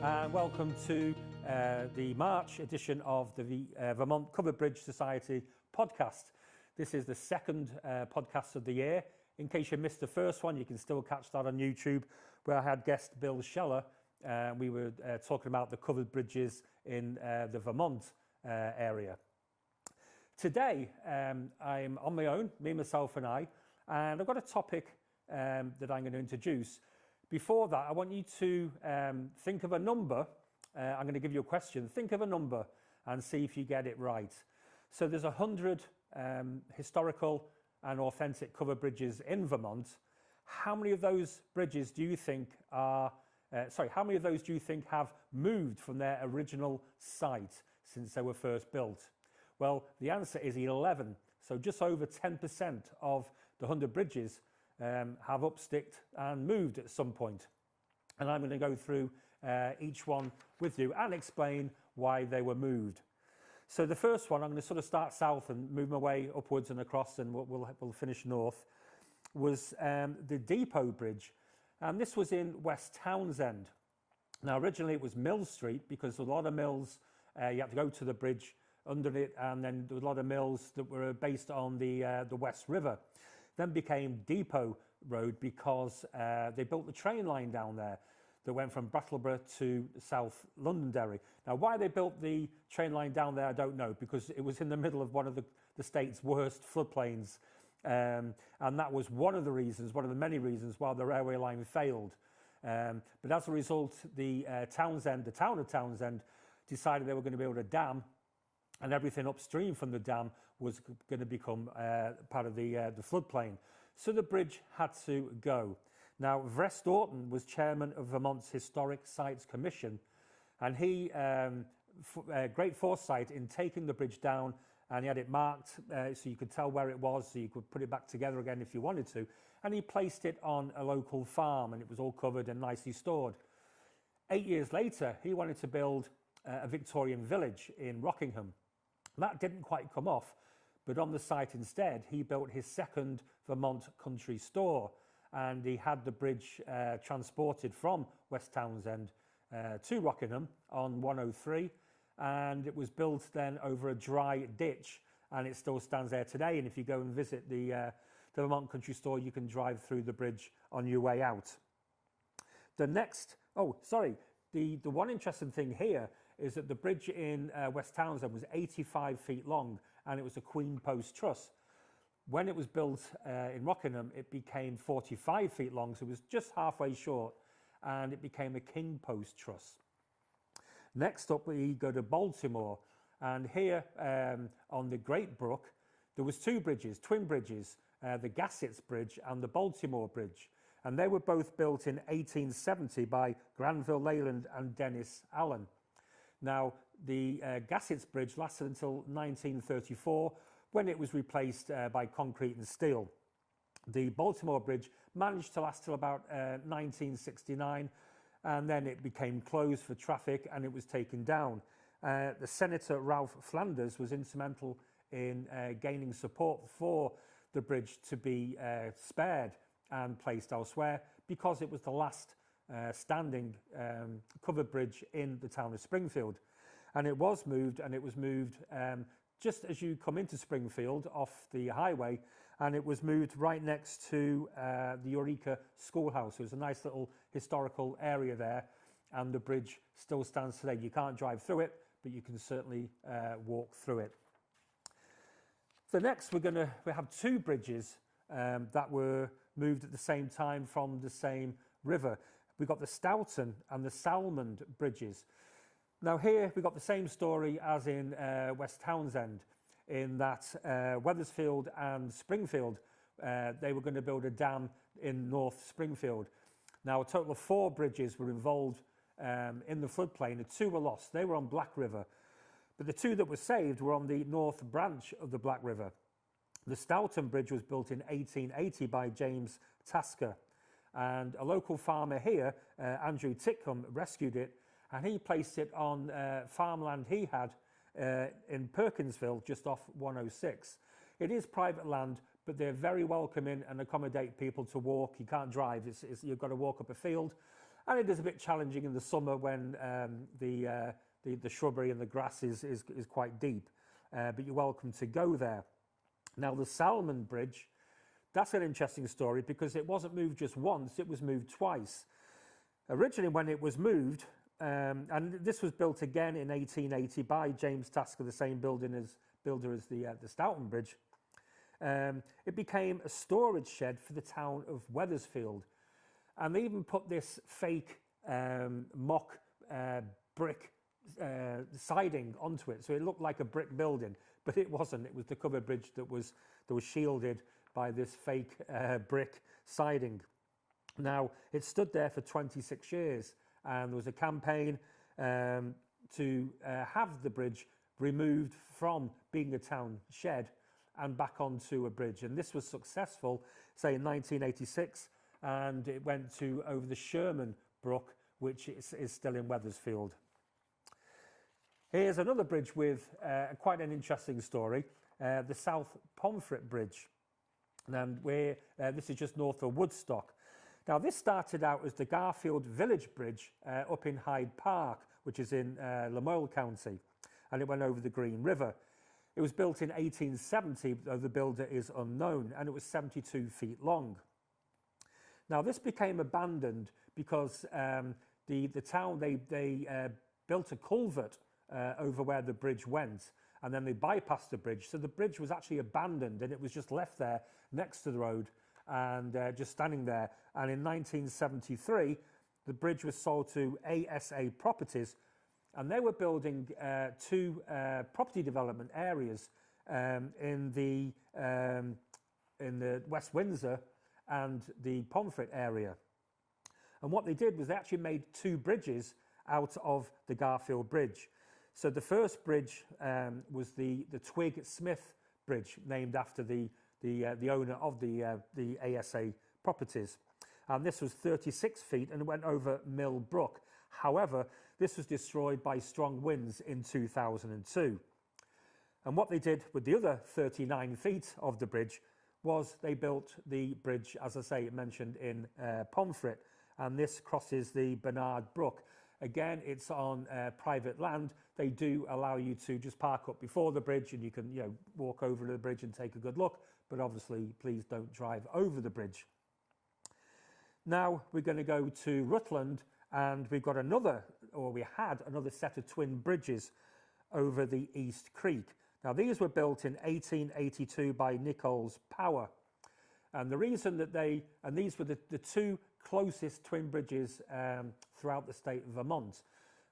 and welcome to the March edition of the Vermont Covered Bridge Society podcast. This is the second podcast of the year. In case you missed the first one, you can still catch that on YouTube, where I had guest Bill Scheller. We were talking about the covered bridges in the Vermont area. Today, I'm on my own, me, myself and I, and I've got a topic that I'm going to introduce. Before that, I want you to think of a number. I'm going to give you a question. Think of a number and see if you get it right. So there's 100 historical and authentic covered bridges in Vermont. How many of those bridges do you think how many of those do you think have moved from their original site since they were first built? Well, the answer is 11. So just over 10% of the 100 bridges have upsticked and moved at some point. And I'm going to go through each one with you and explain why they were moved. So the first one, I'm going to sort of start south and move my way upwards and across, and we'll finish north, was the Depot Bridge. And this was in West Townsend. Now, originally it was Mill Street, because a lot of mills, you had to go to the bridge under it, and then there were a lot of mills that were based on the West River. Then became Depot Road because they built the train line down there that went from Brattleboro to South Londonderry. Now, why they built the train line down there, I don't know, because it was in the middle of one of the state's worst floodplains. And that was one of the many reasons why the railway line failed. But as a result, the town of Townsend decided they were going to build a dam, and everything upstream from the dam was going to become part of the floodplain. So the bridge had to go. Now, Vrest Orton was chairman of Vermont's Historic Sites Commission, and he, great foresight in taking the bridge down, and he had it marked so you could tell where it was, so you could put it back together again if you wanted to, and he placed it on a local farm, and it was all covered and nicely stored. 8 years later, he wanted to build a Victorian village in Rockingham. That didn't quite come off, but on the site instead, he built his second Vermont country store, and he had the bridge transported from West Townsend to Rockingham on 103, and it was built then over a dry ditch, and it still stands there today. And if you go and visit the Vermont country store, you can drive through the bridge on your way out. The one interesting thing here is that the bridge in West Townsend was 85 feet long, and it was a queen post truss. When it was built in Rockingham, it became 45 feet long, so it was just halfway short, and it became a king post truss. Next up, we go to Baltimore, and here on the Great Brook, there was two bridges, twin bridges, the Gassets Bridge and the Baltimore Bridge. And they were both built in 1870 by Granville Leyland and Dennis Allen. Now, the Gassets Bridge lasted until 1934, when it was replaced by concrete and steel. The Baltimore Bridge managed to last till about 1969, and then it became closed for traffic and it was taken down. The Senator Ralph Flanders was instrumental in gaining support for the bridge to be spared and placed elsewhere, because it was the last standing covered bridge in the town of Springfield. And it was moved just as you come into Springfield off the highway, and it was moved right next to the Eureka Schoolhouse. It was a nice little historical area there, and the bridge still stands today. You can't drive through it, but you can certainly walk through it. So next we have two bridges that were moved at the same time from the same river. We've got the Stoughton and the Salmond bridges. Now here we've got the same story as in West Townsend, in that Wethersfield and Springfield, they were going to build a dam in North Springfield. Now a total of 4 bridges were involved in the floodplain, and 2 were lost. They were on Black River, but the 2 that were saved were on the north branch of the Black River. The Stoughton Bridge was built in 1880 by James Tasker, and a local farmer here, Andrew Titcomb, rescued it, and he placed it on farmland he had in Perkinsville, just off 106. It is private land, but they're very welcoming and accommodate people to walk. You can't drive, you've got to walk up a field, And it is a bit challenging in the summer when the shrubbery and the grass is quite deep, but you're welcome to go there. Now the Salmon Bridge, that's an interesting story because it wasn't moved just once, it was moved twice. Originally when it was moved, and this was built again in 1880 by James Tasker, the same builder as the Stoughton Bridge, it became a storage shed for the town of Wethersfield. And they even put this fake mock brick siding onto it, so it looked like a brick building, but it wasn't. It was the covered bridge that was shielded by this fake brick siding. Now, it stood there for 26 years, and there was a campaign to have the bridge removed from being a town shed and back onto a bridge. And this was successful, say in 1986, and it went to over the Sherman Brook, which is still in Wethersfield. Here's another bridge with quite an interesting story, the South Pomfret Bridge. And this is just north of Woodstock. Now, this started out as the Garfield Village Bridge up in Hyde Park, which is in Lamoille County, and it went over the Green River. It was built in 1870, though the builder is unknown, and it was 72 feet long. Now, this became abandoned because the town, they built a culvert over where the bridge went, and then they bypassed the bridge. So the bridge was actually abandoned, and it was just left there next to the road and just standing there. And in 1973, the bridge was sold to ASA Properties, and they were building two property development areas in the West Windsor and the Pomfret area. And what they did was they actually made two bridges out of the Garfield Bridge. So the first bridge was the Twig Smith Bridge, named after the owner of the ASA Properties. And this was 36 feet and it went over Mill Brook. However, this was destroyed by strong winds in 2002. And what they did with the other 39 feet of the bridge was they built the bridge, as I say, mentioned in Pomfret, and this crosses the Bernard Brook. Again, it's on private land. They do allow you to just park up before the bridge, and you can, walk over to the bridge and take a good look, but obviously please don't drive over the bridge. Now we're going to go to Rutland, and we had another set of twin bridges over the East Creek. Now these were built in 1882 by Nichols Power, and the reason that these were the two closest twin bridges throughout the state of Vermont.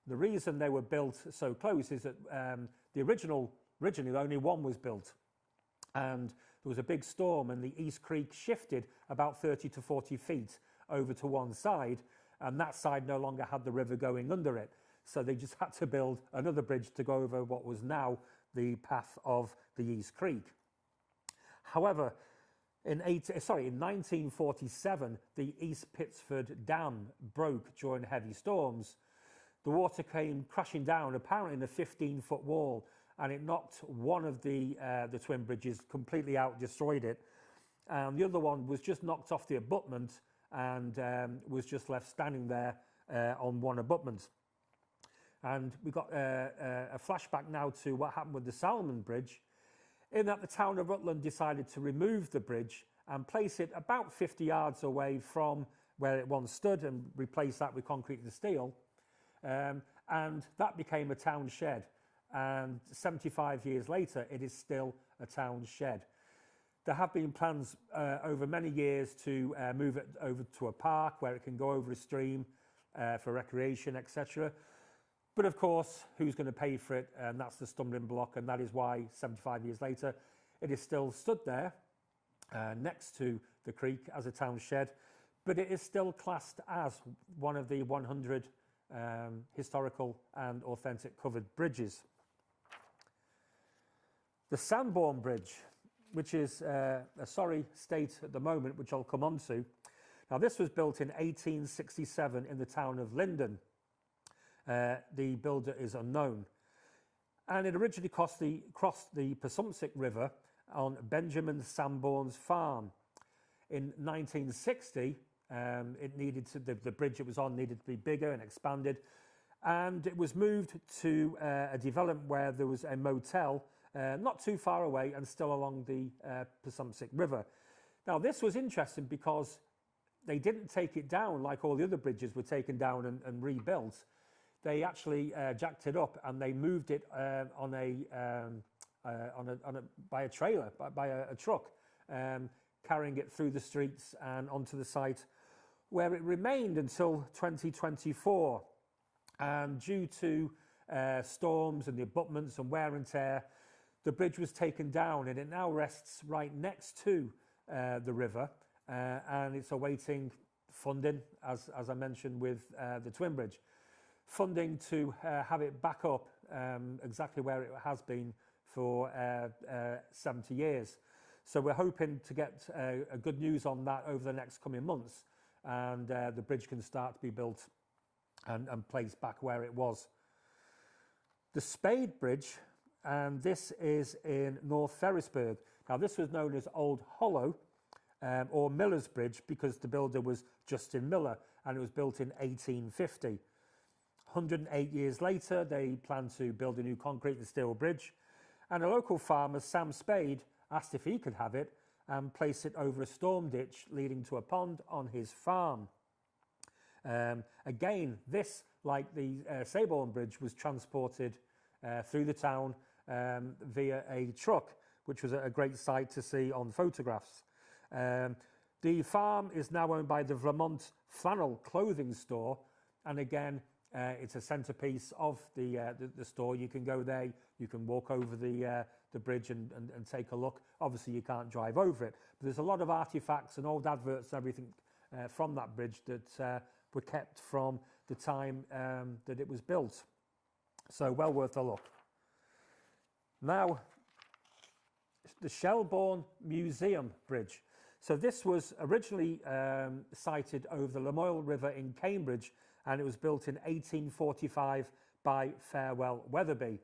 The reason they were built so close is that originally only one was built, and there was a big storm and the East Creek shifted about 30 to 40 feet over to one side, and that side no longer had the river going under it. So they just had to build another bridge to go over what was now the path of the East Creek. However, in 1947, the East Pittsford Dam broke during heavy storms. The water came crashing down, apparently in a 15-foot wall, and it knocked one of the twin bridges completely out, destroyed it. The other one was just knocked off the abutment and was just left standing there on one abutment. And we got a flashback now to what happened with the Salmon Bridge, in that the town of Rutland decided to remove the bridge and place it about 50 yards away from where it once stood and replace that with concrete and steel. And that became a town shed. And 75 years later, it is still a town shed. There have been plans over many years to move it over to a park where it can go over a stream for recreation, etc. But of course, who's going to pay for it? And that's the stumbling block, and that is why 75 years later, it is still stood there next to the creek as a town shed, but it is still classed as one of the 100 historical and authentic covered bridges. The Sanborn Bridge, which is a sorry state at the moment, which I'll come on to. Now, this was built in 1867 in the town of Linden. The builder is unknown. And it originally crossed the Passumpsic River on Benjamin Sanborn's farm. In 1960, It needed to, the bridge it was on needed to be bigger and expanded. And it was moved to a development where there was a motel not too far away and still along the Passumpsic River. Now, this was interesting because they didn't take it down like all the other bridges were taken down and rebuilt. They actually jacked it up and they moved it by a trailer, by a truck, carrying it through the streets and onto the site, where it remained until 2024. And due to storms and the abutments and wear and tear, the bridge was taken down, and it now rests right next to the river, and it's awaiting funding, as I mentioned with the Twin Bridge, funding to have it back up exactly where it has been for 70 years. So we're hoping to get a good news on that over the next coming months, and the bridge can start to be built and placed back where it was. The Spade Bridge, and this is in North Ferrisburgh. Now, this was known as Old Hollow or Miller's Bridge because the builder was Justin Miller, and it was built in 1850. 108 years later, they planned to build a new concrete and steel bridge, and a local farmer, Sam Spade, asked if he could have it and place it over a storm ditch leading to a pond on his farm. Again, this, like the Saborn Bridge, was transported through the town via a truck, which was a great sight to see on photographs. The farm is now owned by the Vermont Flannel clothing store, and again, it's a centerpiece of the store. You can go there, you can walk over the bridge and take a look. Obviously, you can't drive over it, but there's a lot of artifacts and old adverts and everything from that bridge that were kept from the time that it was built. So well worth a look. Now, the Shelbourne Museum Bridge. So this was originally sited over the Lamoille River in Cambridge, and it was built in 1845 by Farewell Weatherby.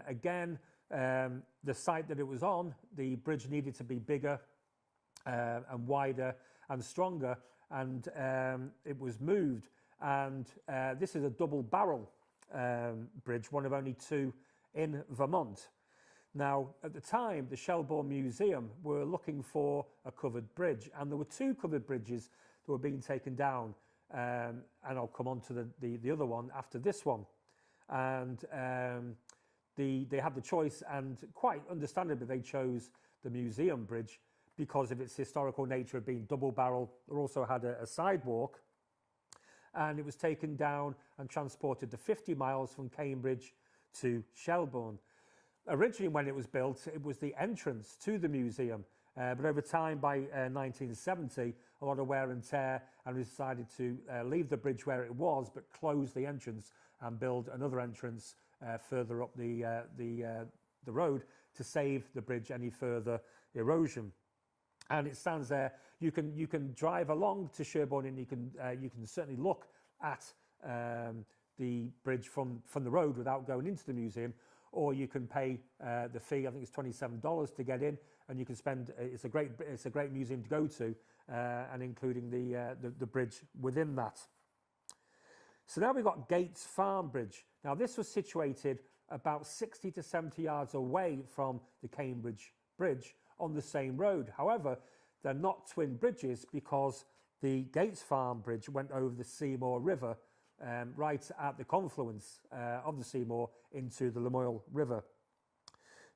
Again, the site that it was on, the bridge needed to be bigger and wider and stronger, and it was moved. And this is a double barrel bridge, one of only two in Vermont. Now, at the time, the Shelbourne Museum were looking for a covered bridge, and there were two covered bridges that were being taken down, and I'll come on to the other one after this one. And they had the choice, and quite understandably, they chose the Museum Bridge because of its historical nature of being double barrel. It also had a sidewalk, and it was taken down and transported to 50 miles from Cambridge to Shelbourne. Originally, when it was built, it was the entrance to the museum, but over time, by 1970, a lot of wear and tear, and we decided to leave the bridge where it was, but close the entrance and build another entrance further up the road to save the bridge any further erosion. And it stands there. You can drive along to Shelbourne, and you can certainly look at the bridge from the road without going into the museum, or you can pay the fee. I think it's $27 to get in, and you can spend. It's a great museum to go to, and including the bridge within that. So now we've got Gates Farm Bridge. Now this was situated about 60 to 70 yards away from the Cambridge Bridge on the same road. However, they're not twin bridges because the Gates Farm Bridge went over the Seymour River right at the confluence of the Seymour into the Lamoille River.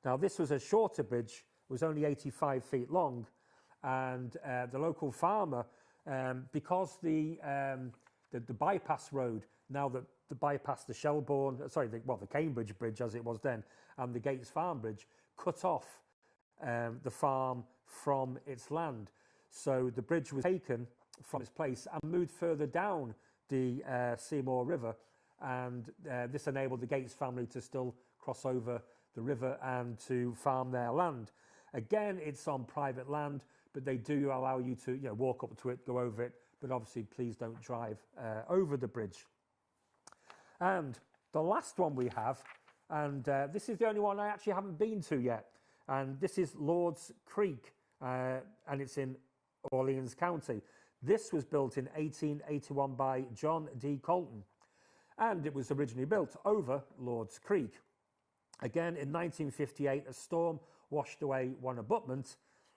Now this was a shorter bridge, it was only 85 feet long, and the local farmer, because the bypass road, now that the bypass the Shelbourne, the Cambridge Bridge as it was then, and the Gates Farm Bridge cut off the farm from its land. So the bridge was taken from its place and moved further down the Seymour River, and this enabled the Gates family to still cross over the river and to farm their land. Again, it's on private land, but they do allow you to walk up to it, go over it, but obviously please don't drive over the bridge. And the last one we have, and this is the only one I actually haven't been to yet, and this is Lord's Creek, and it's in Orleans County. This was built in 1881 by John D. Colton, and it was originally built over Lord's Creek. Again, in 1958, a storm washed away one abutment,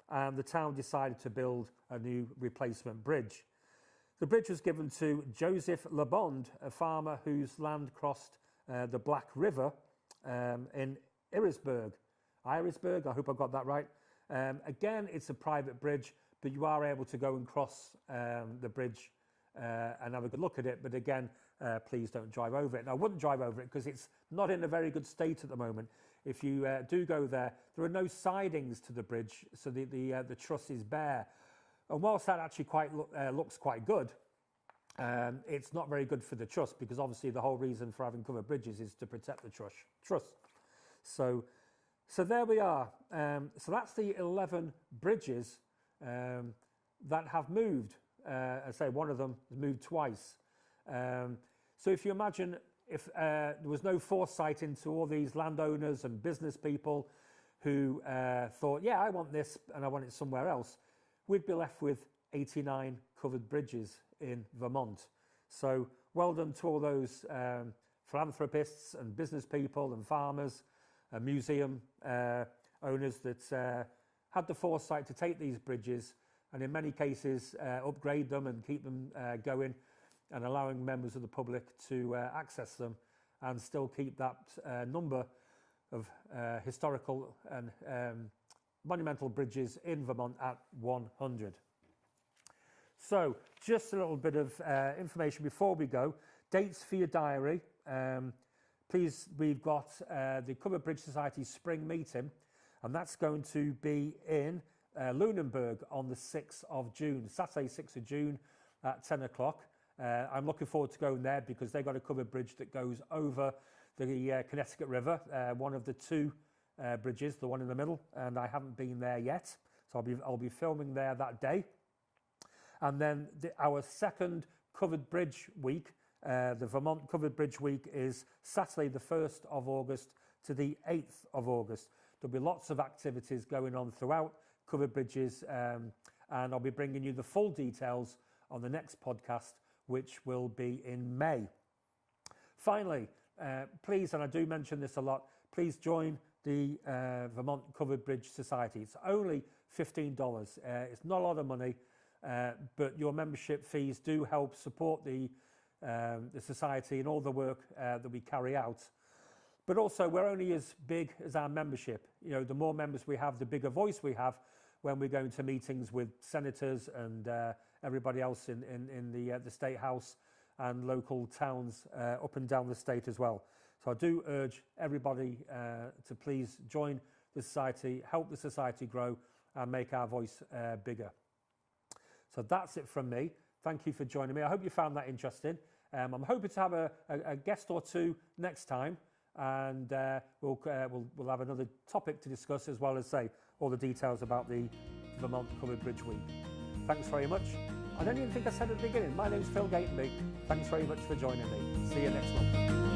and the town decided to build a new replacement bridge. The bridge was given to Joseph LeBond, a farmer whose land crossed the Black River in Irisburg, I hope I got that right. Again, it's a private bridge, but you are able to go and cross the bridge and have a good look at it. But again, please don't drive over it. And I wouldn't drive over it because it's not in a very good state at the moment. If you do go there are no sidings to the bridge, so the truss is bare. And whilst that actually looks quite good, it's not very good for the truss, because obviously the whole reason for having covered bridges is to protect the truss. So there we are. So that's the 11 bridges that have moved. I say one of them has moved twice. So if you imagine if there was no foresight into all these landowners and business people who thought, yeah, I want this and I want it somewhere else, we'd be left with 89 covered bridges in Vermont. So well done to all those philanthropists and business people and farmers, museum owners that had the foresight to take these bridges and in many cases upgrade them and keep them going, and allowing members of the public to access them and still keep that number of historical and monumental bridges in Vermont at 100. So just a little bit of information before we go. Dates for your diary. Please, we've got the Covered Bridge Society spring meeting, and that's going to be in Lunenburg on the 6th of June, Saturday 6th of June at 10 o'clock. I'm looking forward to going there because they've got a covered bridge that goes over the Connecticut River, one of the two bridges, the one in the middle, and I haven't been there yet, so I'll be filming there that day. And then our second covered bridge week, the Vermont Covered Bridge Week, is Saturday the 1st of August to the 8th of August. There'll be lots of activities going on throughout covered bridges, and I'll be bringing you the full details on the next podcast, which will be in May. Finally, please, and I do mention this a lot, please join the Vermont Covered Bridge Society. It's only $15. It's not a lot of money, but your membership fees do help support the society and all the work that we carry out. But also, we're only as big as our membership. You know, the more members we have, the bigger voice we have when we're going to meetings with senators and everybody else in the State House and local towns up and down the state as well. So I do urge everybody to please join the society, help the society grow and make our voice bigger. So that's it from me. Thank you for joining me. I hope you found that interesting. I'm hoping to have a guest or two next time, and we'll have another topic to discuss, as well as say all the details about the Vermont Covered Bridge Week. Thanks very much. I don't even think I said at the beginning, my name's Phill Gatenby. Thanks very much for joining me. See you next month.